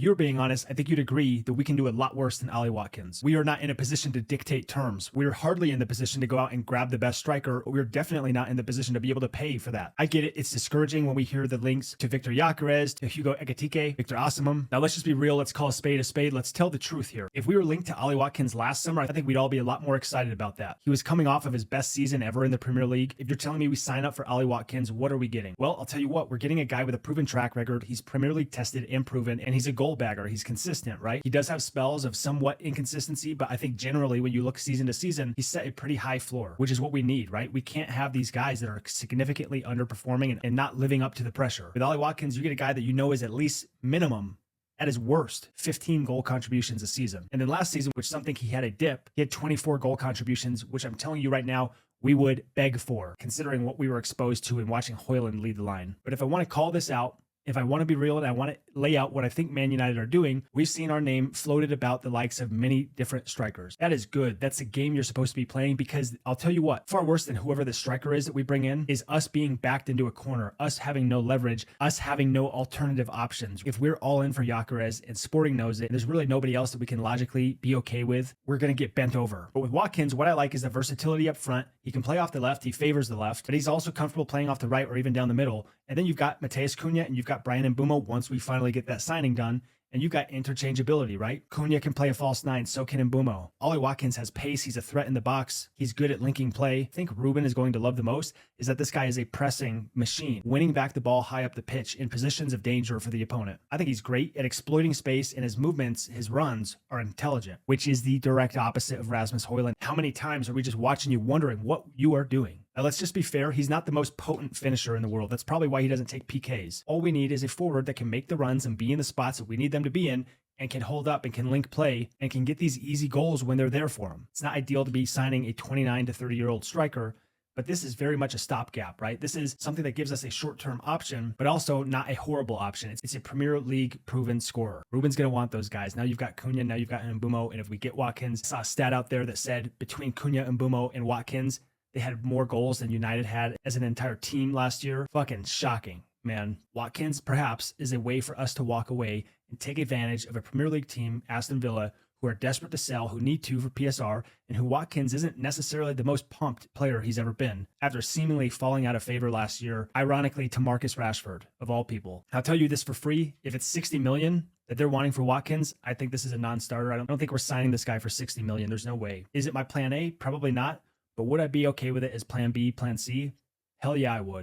You're being honest, I think you'd agree that we can do a lot worse than Ollie Watkins. We are not in a position to dictate terms. We're hardly in the position to go out and grab the best striker. We're definitely not in the position to be able to pay for that. I get it. It's discouraging when we hear the links to Victor Gyökeres, to Hugo Ekitike, Victor Osimhen. Now let's just be real. Let's call a spade a spade. Let's tell the truth here. If we were linked to Ollie Watkins last summer, I think we'd all be a lot more excited about that. He was coming off of his best season ever in the Premier League. If you're telling me we sign up for Ollie Watkins, what are we getting? Well, I'll tell you what, we're getting a guy with a proven track record. He's Premier League tested and proven, and he's a goal bagger. He's consistent, right? He does have spells of somewhat inconsistency, but I think generally when you look season to season, he's set a pretty high floor, which is what we need, right? We can't have these guys that are significantly underperforming and not living up to the pressure. With Ollie Watkins, you get a guy that you know is at least minimum, at his worst, 15 goal contributions a season. And then last season, which some think he had a dip, he had 24 goal contributions, which I'm telling you right now, we would beg for, considering what we were exposed to in watching Højlund lead the line. But if I want to call this out, if I want to be real and I want to lay out what I think Man United are doing, we've seen our name floated about the likes of many different strikers. That is good. That's a game you're supposed to be playing, because I'll tell you what, far worse than whoever the striker is that we bring in is us being backed into a corner, us having no leverage, us having no alternative options. If we're all in for Gyökeres and Sporting knows it, there's really nobody else that we can logically be okay with, we're going to get bent over. But with Watkins, what I like is the versatility up front. He can play off the left. He favors the left, but he's also comfortable playing off the right or even down the middle. And then you've got Matheus Cunha and you've got Bryan Mbeumo once we finally get that signing done. And you've got interchangeability, right? Cunha can play a false nine, so can Mbeumo. Ollie Watkins has pace. He's a threat in the box. He's good at linking play. I think Ruben is going to love the most is that this guy is a pressing machine, winning back the ball high up the pitch in positions of danger for the opponent. I think he's great at exploiting space, and his movements, his runs are intelligent, which is the direct opposite of Rasmus Højlund. How many times are we just watching you wondering what you are doing? Now, let's just be fair. He's not the most potent finisher in the world. That's probably why he doesn't take PKs. All we need is a forward that can make the runs and be in the spots that we need them to be in, and can hold up and can link play and can get these easy goals when they're there for him. It's not ideal to be signing a 29 to 30-year-old striker, but this is very much a stopgap, right? This is something that gives us a short-term option, but also not a horrible option. It's a Premier League proven scorer. Ruben's going to want those guys. Now you've got Cunha, now you've got Mbeumo, and if we get Watkins, I saw a stat out there that said between Cunha, Mbeumo, and Watkins, they had more goals than United had as an entire team last year. Fucking shocking, man. Watkins, perhaps, is a way for us to walk away and take advantage of a Premier League team, Aston Villa, who are desperate to sell, who need to for PSR, and who Watkins isn't necessarily the most pumped player he's ever been, after seemingly falling out of favor last year, ironically to Marcus Rashford, of all people. I'll tell you this for free, if it's 60 million that they're wanting for Watkins, I think this is a non-starter. I don't think we're signing this guy for 60 million. There's no way. Is it my plan A? Probably not. But would I be okay with it as plan B, plan C? Hell yeah, I would.